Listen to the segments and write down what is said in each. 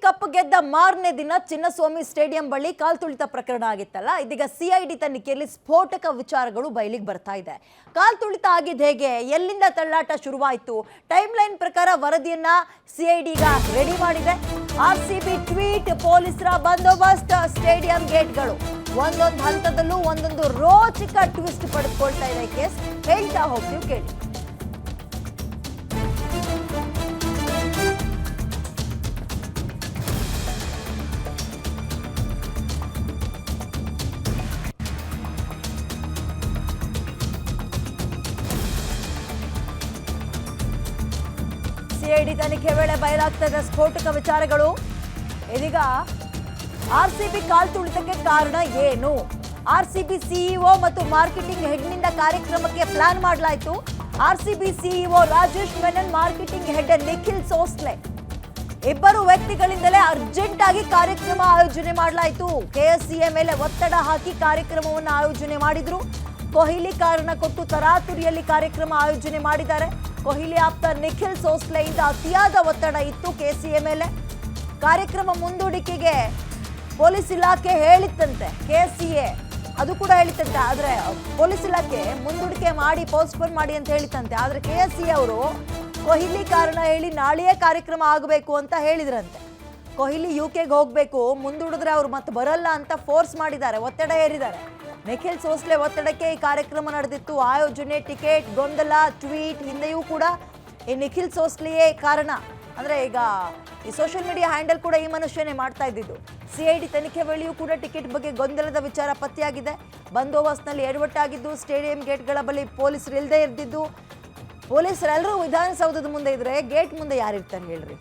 Cup ಗೆದ್ದ ಮಾರನೇ ದಿನ ಚಿನ್ನಸ್ವಾಮಿ ಸ್ಟೇಡಿಯಂ ಬಳಿ ಕಾಲ್ತುಳಿತ ಪ್ರಕರಣ ಆಗಿತ್ತಲ್ಲ. ಇದೀಗ ಸಿಐಡಿ ತನಿಖೆಯಲ್ಲಿ ಸ್ಫೋಟಕ ವಿಚಾರಗಳು ಬಯಲಿಗೆ ಬರ್ತಾ ಇದೆ. ಕಾಲ್ತುಳಿತ ಆಗಿದ್ದು ಹೇಗೆ, ಎಲ್ಲಿಂದ ತಳ್ಳಾಟ ಶುರುವಾಯಿತು, ಟೈಮ್ ಲೈನ್ ಪ್ರಕಾರ ವರದಿಯನ್ನ ಸಿಐಡಿ ಈಗ ರೆಡಿ ಮಾಡಿದೆ. ಆರ್ಸಿಬಿ ಟ್ವೀಟ್, ಪೊಲೀಸರ ಬಂದೋಬಸ್ತ್, ಸ್ಟೇಡಿಯಂ ಗೇಟ್ಗಳು, ಒಂದೊಂದು ಹಂತದಲ್ಲೂ ಒಂದೊಂದು ರೋಚಕ ಟ್ವಿಸ್ಟ್ ಪಡೆದುಕೊಳ್ತಾ ಇದೆ ಕೇಸ್. ಹೇಳ್ತಾ ಹೋಗ್ತೀವಿ, ಕೇಳಿ. ಸಿಐಡಿ ತನಿಖೆ ವೇಳೆ ಬಯಲಾಗ್ತದೆ ಸ್ಫೋಟಕ ವಿಚಾರಗಳು. ಇದೀಗ ಆರ್ಸಿಬಿ ಕಾಲ್ತುಳಿತಕ್ಕೆ ಕಾರಣ ಏನು? ಆರ್ಸಿಬಿ ಸಿಇಒ ಮತ್ತು ಮಾರ್ಕೆಟಿಂಗ್ ಹೆಡ್ನಿಂದ ಕಾರ್ಯಕ್ರಮಕ್ಕೆ ಪ್ಲಾನ್ ಮಾಡಲಾಯಿತು. RCB CEO Rajesh Menon, marketing head Nikhil Sosale, ಇಬ್ಬರು ವ್ಯಕ್ತಿಗಳಿಂದಲೇ ಅರ್ಜೆಂಟ್ ಆಗಿ ಕಾರ್ಯಕ್ರಮ ಆಯೋಜನೆ ಮಾಡಲಾಯಿತು. ಕೆಎಸ್ಸಿಎ ಮೇಲೆ ಒತ್ತಡ ಹಾಕಿ ಕಾರ್ಯಕ್ರಮವನ್ನು ಆಯೋಜನೆ ಮಾಡಿದ್ರು. ಕೊಹ್ಲಿ ಕಾರಣ ಕೊಟ್ಟು ತರಾತುರಿಯಲ್ಲಿ ಕಾರ್ಯಕ್ರಮ ಆಯೋಜನೆ ಮಾಡಿದ್ದಾರೆ. ಕೊಹ್ಲಿ ಆಪ್ತ ನಿಖಿಲ್ ಸೋಸ್ಲೆಯಿಂದ ಅತಿಯಾದ ಒತ್ತಡ ಇತ್ತು ಕೆಸಿಎ ಮೇಲೆ. ಕಾರ್ಯಕ್ರಮ ಮುಂದೂಡಿಕೆಗೆ ಪೊಲೀಸ್ ಇಲಾಖೆ ಹೇಳಿತ್ತಂತೆ, ಕೆಸಿಎ ಅದು ಕೂಡ ಹೇಳಿತ್ತಂತೆ. ಆದ್ರೆ ಪೊಲೀಸ್ ಇಲಾಖೆ ಮುಂದೂಡಿಕೆ ಮಾಡಿ, ಪೋಸ್ಟ್ಪೋನ್ ಮಾಡಿ ಅಂತ ಹೇಳಿತ್ತಂತೆ. ಆದ್ರೆ ಕೆಸಿಎ ಅವರು ಕೊಹ್ಲಿ ಕಾರಣ ಹೇಳಿ ನಾಳೆಯೇ ಕಾರ್ಯಕ್ರಮ ಆಗಬೇಕು ಅಂತ ಹೇಳಿದ್ರಂತೆ. ಕೊಹ್ಲಿ ಯುಕೆಗೆ ಹೋಗ್ಬೇಕು, ಮುಂದೂಡಿದ್ರೆ ಅವ್ರು ಮತ್ತೆ ಬರಲ್ಲ ಅಂತ ಫೋರ್ಸ್ ಮಾಡಿದ್ದಾರೆ, ಒತ್ತಡ ಹೇರಿದ್ದಾರೆ. ನಿಖಿಲ್ ಸೋಸ್ಲೆ ಒತ್ತಡಕ್ಕೆ ಈ ಕಾರ್ಯಕ್ರಮ ನಡೆದಿತ್ತು. ಆಯೋಜನೆ, ಟಿಕೆಟ್, ಗೊಂದಲ, ಟ್ವೀಟ್ ಹಿಂದೆಯೂ ಕೂಡ ಈ ನಿಖಿಲ್ ಸೋಸ್ಲೆಯೇ ಕಾರಣ. ಅಂದರೆ ಈಗ ಈ ಸೋಷಿಯಲ್ ಮೀಡಿಯಾ ಹ್ಯಾಂಡಲ್ ಕೂಡ ಈ ಮನುಷ್ಯನೇ ಮಾಡ್ತಾ ಇದ್ದಿದ್ದು. ಸಿಐಡಿ ತನಿಖೆ ವೇಳೆಯೂ ಕೂಡ ಟಿಕೆಟ್ ಬಗ್ಗೆ ಗೊಂದಲದ ವಿಚಾರ ಪತ್ತೆಯಾಗಿದೆ. ಬಂದೋಬಸ್ತ್ನಲ್ಲಿ ಎಡವಟ್ಟಾಗಿದ್ದು, ಸ್ಟೇಡಿಯಂ ಗೇಟ್ಗಳ ಬಳಿ ಪೊಲೀಸರು ಇಲ್ಲದೆ ಇರ್ದಿದ್ದು. ಪೊಲೀಸರೆಲ್ಲರೂ ವಿಧಾನಸೌಧದ ಮುಂದೆ ಇದ್ರೆ ಗೇಟ್ ಮುಂದೆ ಯಾರಿರ್ತಾರೆ ಹೇಳ್ರಿ?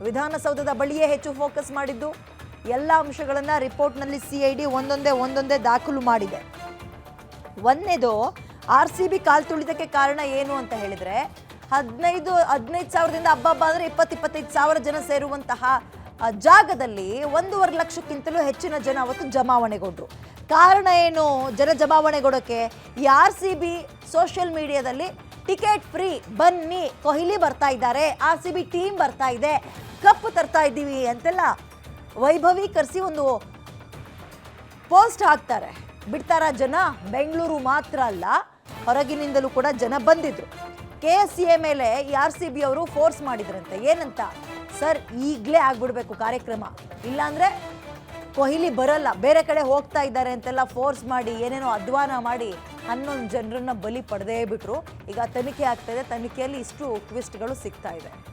ವಿಧಾನಸೌಧದ ಬಳಿಯೇ ಹೆಚ್ಚು ಫೋಕಸ್ ಮಾಡಿದ್ದು. ಎಲ್ಲ ಅಂಶಗಳನ್ನು ರಿಪೋರ್ಟ್ನಲ್ಲಿ ಸಿಐಡಿ ಒಂದೊಂದೇ ದಾಖಲು ಮಾಡಿದೆ. ಒಂದನೇದು, ಆರ್ಸಿಬಿ ಕಾಲ್ತುಳಿತಕ್ಕೆ ಕಾರಣ ಏನು ಅಂತ ಹೇಳಿದ್ರೆ, 15 ಸಾವಿರದಿಂದ ಹಬ್ಬ ಅಂದರೆ 20-25 ಸಾವಿರ ಜನ ಸೇರುವಂತಹ ಜಾಗದಲ್ಲಿ 1.5 ಲಕ್ಷಕ್ಕಿಂತಲೂ ಹೆಚ್ಚಿನ ಜನ ಅವತ್ತು ಜಮಾವಣೆಗೊಂಡ್ರು. ಕಾರಣ ಏನು ಜನ ಜಮಾವಣೆಗೊಡೋಕೆ? ಈ ಆರ್ಸಿಬಿ ಸೋಷಿಯಲ್ ಮೀಡಿಯಾದಲ್ಲಿ ಟಿಕೆಟ್ ಫ್ರೀ, ಬನ್ನಿ, ಕೊಹ್ಲಿ ಬರ್ತಾ ಇದ್ದಾರೆ, ಆರ್ಸಿಬಿ ಟೀಮ್ ಬರ್ತಾ ಇದೆ, ಕಪ್ ತರ್ತಾ ಇದ್ದೀವಿ ಅಂತೆಲ್ಲ ವೈಭವೀಕರಿಸಿ ಒಂದು ಪೋಸ್ಟ್ ಹಾಕ್ತಾರೆ. ಬಿಡ್ತಾರ ಜನ? ಬೆಂಗಳೂರು ಮಾತ್ರ ಅಲ್ಲ, ಹೊರಗಿನಿಂದಲೂ ಕೂಡ ಜನ ಬಂದಿದ್ರು. ಕೆಎಸ್ಸಿಎ ಮೇಲೆ ಈ ಆರ್ಸಿಬಿ ಅವರು ಫೋರ್ಸ್ ಮಾಡಿದ್ರಂತೆ. ಏನಂತ? ಸರ್, ಈಗಲೇ ಆಗ್ಬಿಡ್ಬೇಕು ಕಾರ್ಯಕ್ರಮ, ಇಲ್ಲಾಂದ್ರೆ ಕೊಹ್ಲಿ ಬರಲ್ಲ, ಬೇರೆ ಕಡೆ ಹೋಗ್ತಾ ಇದ್ದಾರೆ ಅಂತೆಲ್ಲ ಫೋರ್ಸ್ ಮಾಡಿ, ಏನೇನೋ ಅಧ್ವಾನ ಮಾಡಿ 11 ಜನರನ್ನ ಬಲಿ ಪಡೆದೇ ಬಿಟ್ರು. ಈಗ ತನಿಖೆ ಆಗ್ತಾ ಇದೆ. ತನಿಖೆಯಲ್ಲಿ ಇಷ್ಟು ಟ್ವಿಸ್ಟ್ಗಳು ಸಿಗ್ತಾ ಇದೆ.